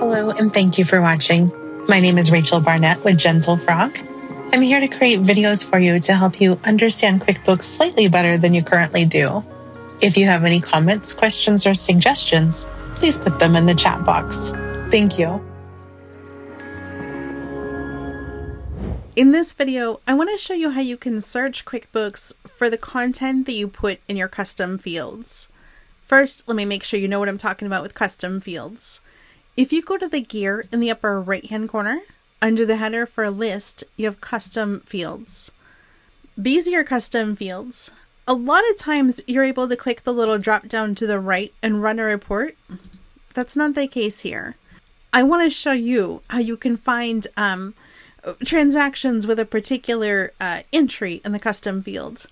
Hello, and thank you for watching. My name is Rachel Barnett with Gentle Frog. I'm here to create videos for you to help you understand QuickBooks slightly better than you currently do. If you have any comments, questions, or suggestions, please put them in the chat box. Thank you. In this video, I want to show you how you can search QuickBooks for the content that you put in your custom fields. First, let me make sure you know what I'm talking about with custom fields. If you go to the gear in the upper right-hand corner, under the header for list, you have custom fields. These are your custom fields. A lot of times you're able to click the little drop down to the right and run a report. That's not the case here. I want to show you how you can find transactions with a particular entry in the custom field.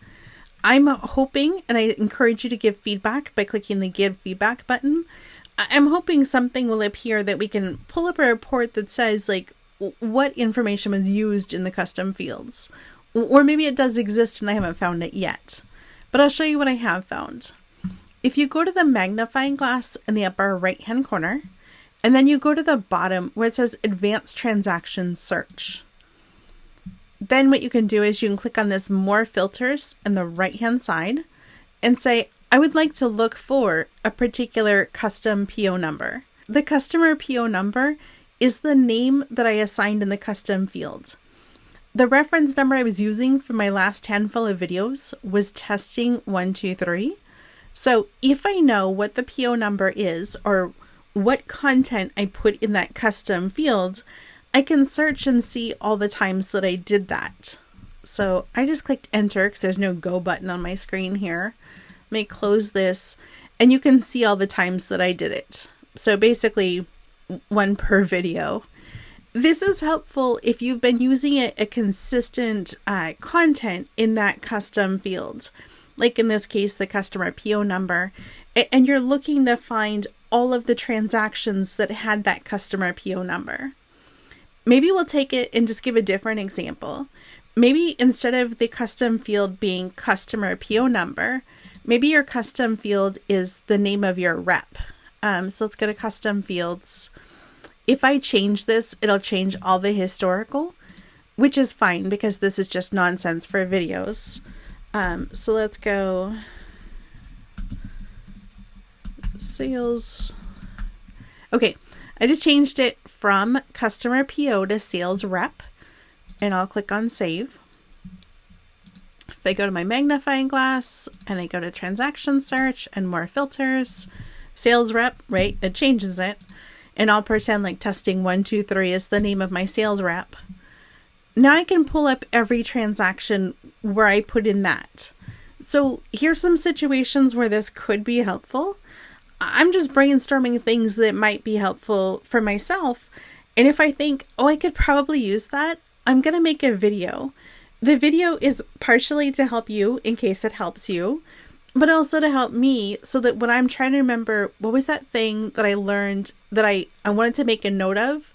I'm hoping, and I encourage you to give feedback by clicking the Give Feedback button. I'm hoping something will appear that we can pull up a report that says like what information was used in the custom fields. Or maybe it does exist and I haven't found it yet. But I'll show you what I have found. If you go to the magnifying glass in the upper right hand corner, and then you go to the bottom where it says Advanced Transaction Search. Then what you can do is you can click on this More Filters in the right hand side and say, I would like to look for a particular custom PO number. The customer PO number is the name that I assigned in the custom field. The reference number I was using for my last handful of videos was testing 123. So if I know what the PO number is or what content I put in that custom field, I can search and see all the times that I did that. So I just clicked enter because there's no go button on my screen here. Let me close this and you can see all the times that I did it. So basically one per video. This is helpful if you've been using a consistent content in that custom field. Like in this case, the customer PO number, and you're looking to find all of the transactions that had that customer PO number. Maybe we'll take it and just give a different example. Maybe instead of the custom field being customer PO number, maybe your custom field is the name of your rep. So let's go to custom fields. If I change this, it'll change all the historical, which is fine because this is just nonsense for videos. So let's go sales. Okay, I just changed it from customer PO to sales rep, and I'll click on save. If I go to my magnifying glass and I go to transaction search and more filters, sales rep, right, it changes it. And I'll pretend like testing 123 is the name of my sales rep. Now I can pull up every transaction where I put in that. So here's some situations where this could be helpful. I'm just brainstorming things that might be helpful for myself. And if I think, oh, I could probably use that, I'm going to make a video. The video is partially to help you in case it helps you, but also to help me so that when I'm trying to remember what was that thing that I learned that I wanted to make a note of.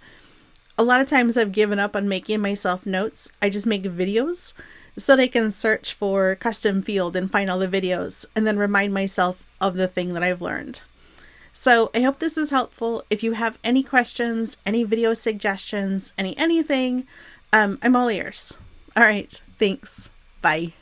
A lot of times I've given up on making myself notes. I just make videos so that I can search for custom field and find all the videos and then remind myself of the thing that I've learned. So I hope this is helpful. If you have any questions, any video suggestions, anything, I'm all ears. All right. Thanks. Bye.